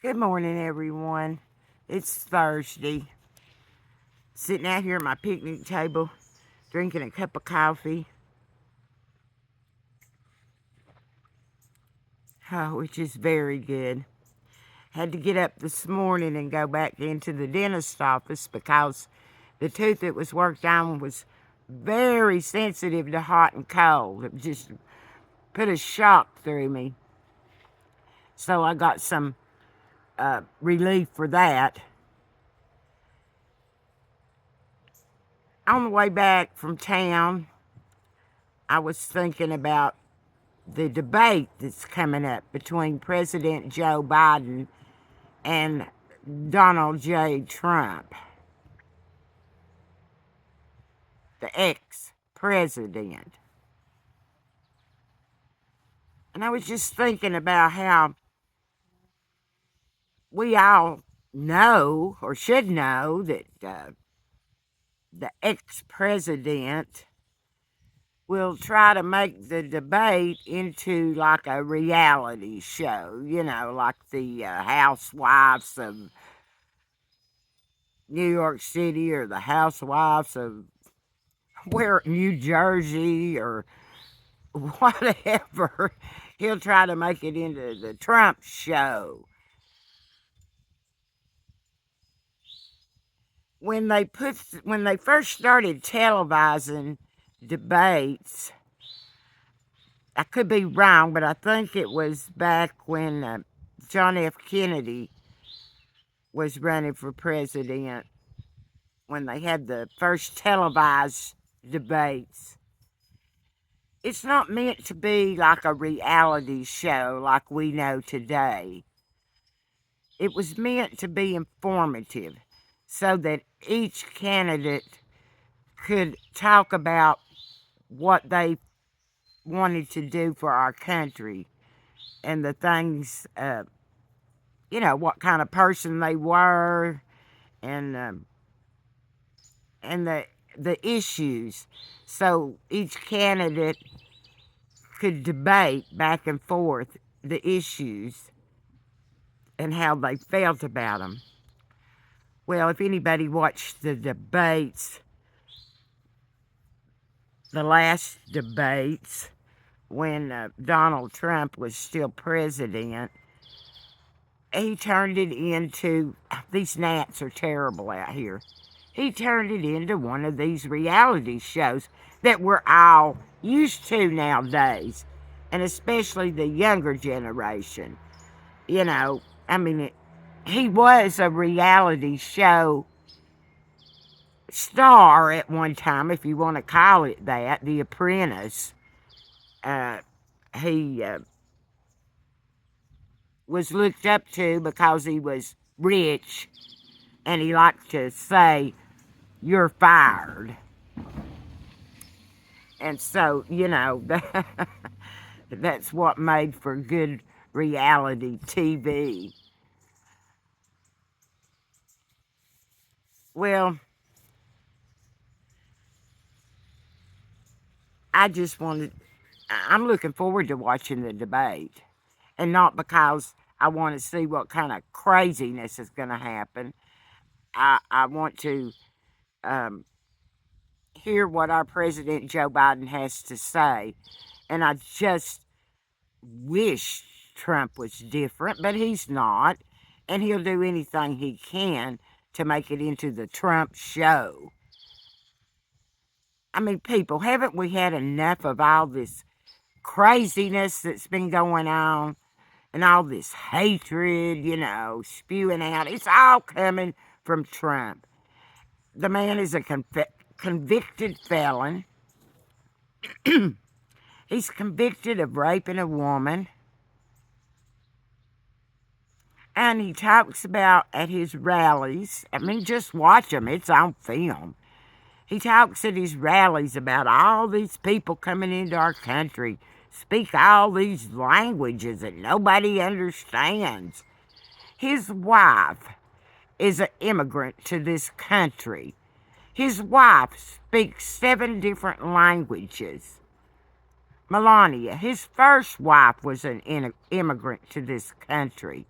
Good morning, everyone. It's Thursday. Sitting out here at my picnic table, drinking a cup of coffee. Oh, which is very good. Had to get up this morning and go back into the dentist office because the tooth that was worked on was very sensitive to hot and cold. It just put a shock through me. So I got some relief for that. On the way back from town, I was thinking about the debate that's coming up between President Joe Biden and Donald J. Trump, the ex-president. And I was just thinking about how we all know, or should know, that the ex-president will try to make the debate into like a reality show, like the Housewives of New York City or the Housewives of New Jersey or whatever. He'll try to make it into the Trump show. When they first started televising debates, I could be wrong, but I think it was back when John F. Kennedy was running for president, when they had the first televised debates. It's not meant to be like a reality show like we know today. It was meant to be informative so that each candidate could talk about what they wanted to do for our country and the things, what kind of person they were, and the issues. So each candidate could debate back and forth the issues and how they felt about them. Well, if anybody watched the debates, the last debates, when Donald Trump was still president, he turned it into, these gnats are terrible out here, he turned it into one of these reality shows that we're all used to nowadays, and especially the younger generation. He was a reality show star at one time, if you want to call it that, The Apprentice. He was looked up to because he was rich, and he liked to say, "You're fired." And so, that's what made for good reality TV. Well, I'm looking forward to watching the debate. And not because I want to see what kind of craziness is going to happen. I want to hear what our President Joe Biden has to say. And I just wish Trump was different, but he's not. And he'll do anything he can to make it into the Trump show. I mean, people, haven't we had enough of all this craziness that's been going on? And all this hatred, spewing out. It's all coming from Trump. The man is a convicted felon. He's convicted of raping a woman. And he talks about at his rallies, just watch him, it's on film. He talks at his rallies about all these people coming into our country, speak all these languages that nobody understands. His wife is an immigrant to this country. His wife speaks 7 different languages. Melania, his first wife, was an immigrant to this country.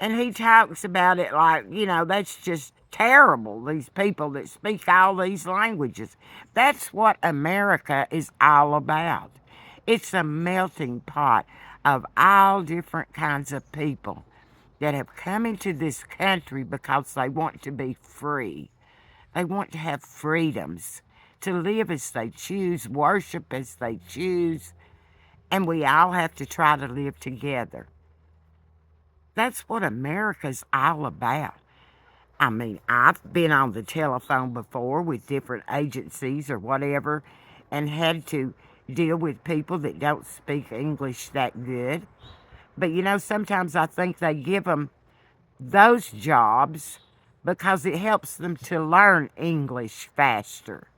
And he talks about it like, that's just terrible, these people that speak all these languages. That's what America is all about. It's a melting pot of all different kinds of people that have come into this country because they want to be free. They want to have freedoms, to live as they choose, worship as they choose, and we all have to try to live together. That's what America's all about. I mean, I've been on the telephone before with different agencies or whatever and had to deal with people that don't speak English that good. But sometimes I think they give them those jobs because it helps them to learn English faster.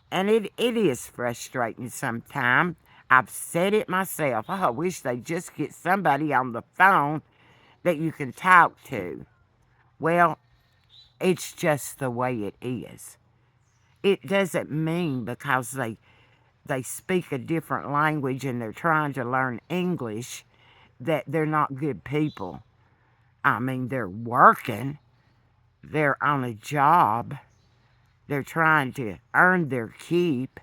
And it is frustrating sometimes. I've said it myself. Oh, I wish they'd just get somebody on the phone that you can talk to. Well, it's just the way it is. It doesn't mean because they speak a different language and they're trying to learn English that they're not good people. I mean, they're working. They're on a job. They're trying to earn their keep.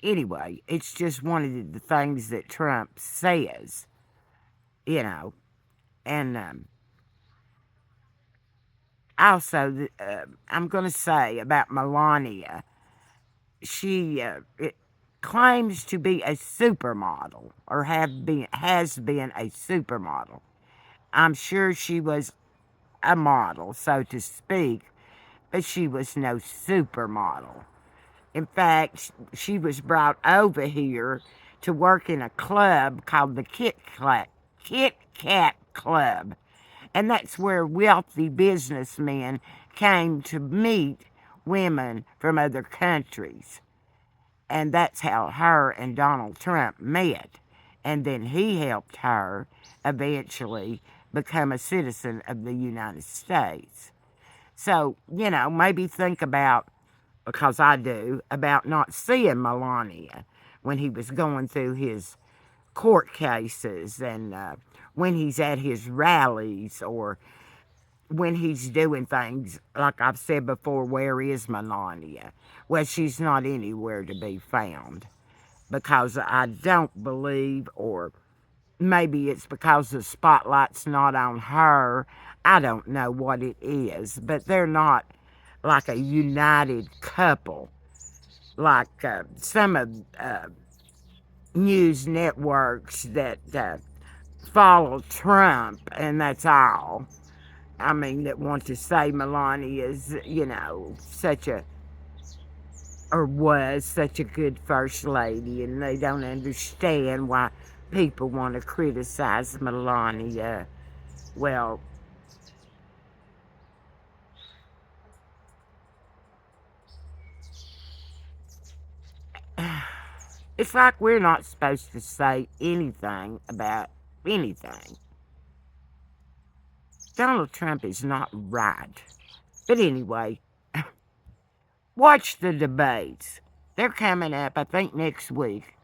Anyway, it's just one of the things that Trump says, And also, I'm going to say about Melania, she claims to be a supermodel or has been a supermodel. I'm sure she was a model, so to speak, but she was no supermodel. In fact, she was brought over here to work in a club called the Kit Kat Club. And that's where wealthy businessmen came to meet women from other countries. And that's how her and Donald Trump met. And then he helped her eventually become a citizen of the United States. So, maybe think about, because I do, about not seeing Melania when he was going through his court cases and when he's at his rallies or when he's doing things. Like I've said before, where is Melania? Well, she's not anywhere to be found because I don't believe, or maybe it's because the spotlight's not on her. I don't know what it is, but they're not like a united couple like some of news networks that follow Trump, and that's all. I mean, that want to say Melania is, such a, or was such a good first lady, and they don't understand why people want to criticize Melania. Well, it's like we're not supposed to say anything about anything. Donald Trump is not right. But anyway, watch the debates. They're coming up, I think, next week.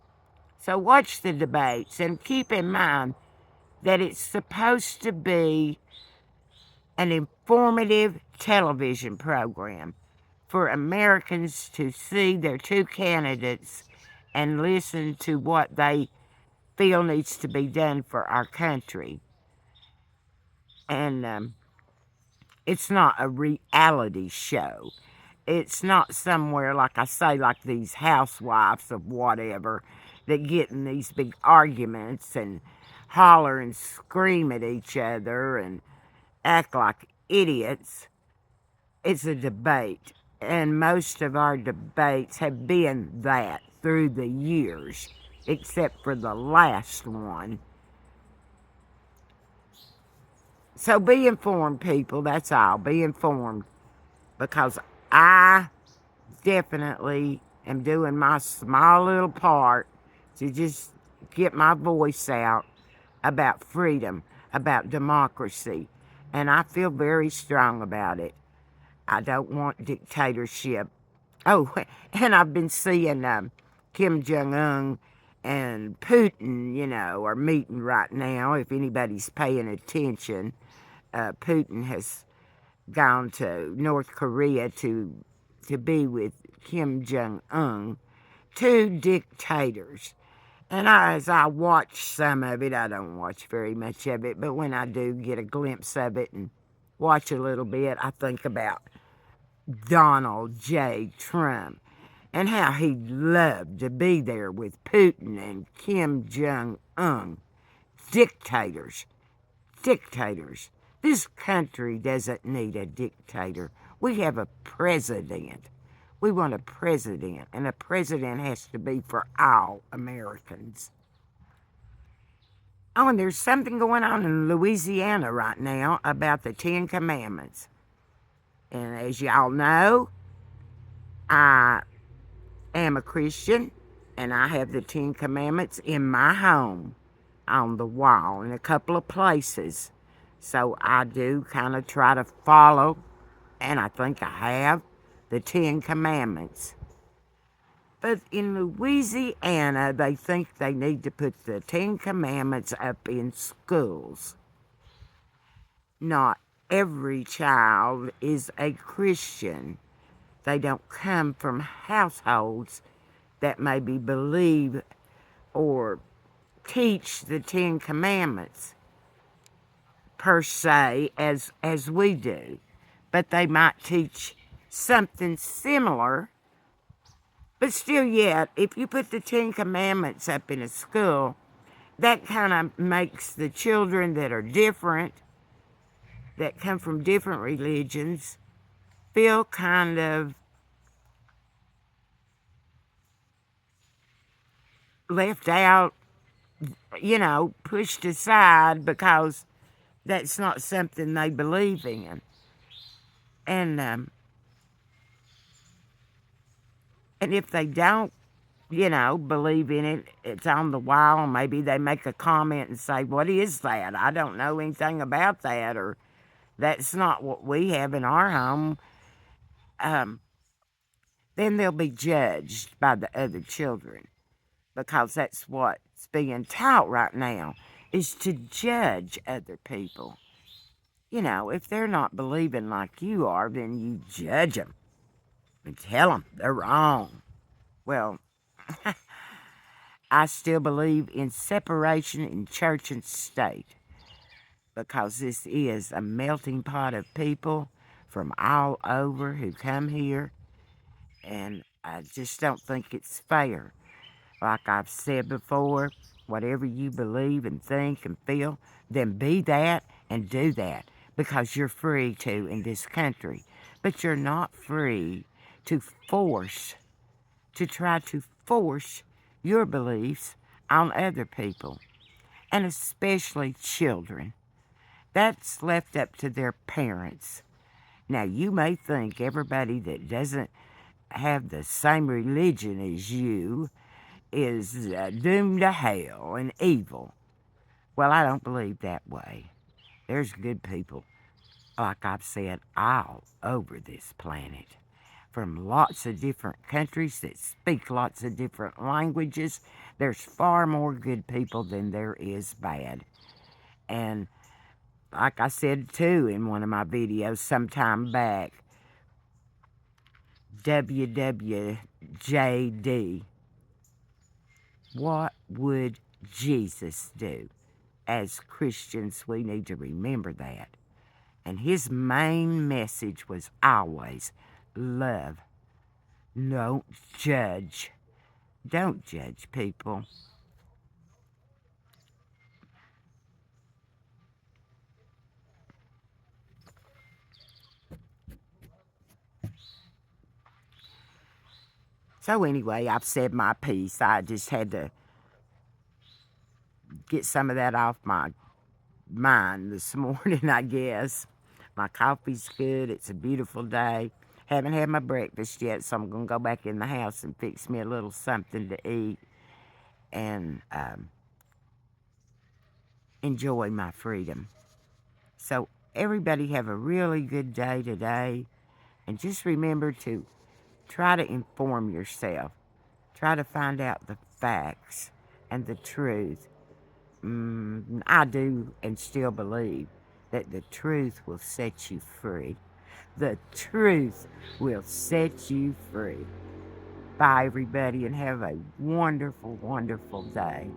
So watch the debates and keep in mind that it's supposed to be an informative television program for Americans to see their two candidates and listen to what they feel needs to be done for our country. And it's not a reality show. It's not somewhere, like I say, like these housewives of whatever that get in these big arguments and holler and scream at each other and act like idiots. It's a debate. And most of our debates have been that through the years, except for the last one. So be informed, people. That's all. Be informed. Because I definitely am doing my small little part to just get my voice out about freedom, about democracy. And I feel very strong about it. I don't want dictatorship. Oh, and I've been seeing Kim Jong-un and Putin, are meeting right now. If anybody's paying attention, Putin has gone to North Korea to be with Kim Jong-un, two dictators. And as I watch some of it, I don't watch very much of it, but when I do get a glimpse of it and watch a little bit, I think about Donald J. Trump and how he'd love to be there with Putin and Kim Jong-un. Dictators. Dictators. This country doesn't need a dictator. We have a president. We want a president, and a president has to be for all Americans. Oh, and there's something going on in Louisiana right now about the Ten Commandments. And as y'all know, I am a Christian, and I have the Ten Commandments in my home on the wall in a couple of places. So I do kind of try to follow, and I think I have, the Ten Commandments. But in Louisiana, they think they need to put the Ten Commandments up in schools. Not every child is a Christian. They don't come from households that maybe believe or teach the Ten Commandments per se as we do. But they might teach something similar. But still yet, if you put the Ten Commandments up in a school, that kind of makes the children that are different, that come from different religions, feel kind of left out, pushed aside because that's not something they believe in. And if they don't, believe in it, it's on the wall. Maybe they make a comment and say, what is that? I don't know anything about that, or that's not what we have in our home. Then they'll be judged by the other children, because that's what's being taught right now, is to judge other people. If they're not believing like you are, then you judge them and tell them they're wrong. Well, I still believe in separation in church and state, because this is a melting pot of people from all over who come here, and I just don't think it's fair. Like I've said before, whatever you believe and think and feel, then be that and do that, because you're free to in this country. But you're not free to try to force your beliefs on other people, and especially children. That's left up to their parents. Now, you may think everybody that doesn't have the same religion as you is doomed to hell and evil. Well, I don't believe that way. There's good people, like I've said, all over this planet, from lots of different countries that speak lots of different languages. There's far more good people than there is bad. And like I said too in one of my videos sometime back, WWJD, what would Jesus do? As Christians, we need to remember that. And his main message was always love. Don't judge. Don't judge people. So anyway, I've said my piece. I just had to get some of that off my mind this morning, I guess. My coffee's good. It's a beautiful day. Haven't had my breakfast yet, so I'm going to go back in the house and fix me a little something to eat and enjoy my freedom. So everybody have a really good day today, and just remember to try to inform yourself. Try to find out the facts. and the truth. I do and still believe that the truth will set you free. The truth will set you free. Bye, everybody, and have a wonderful, wonderful day.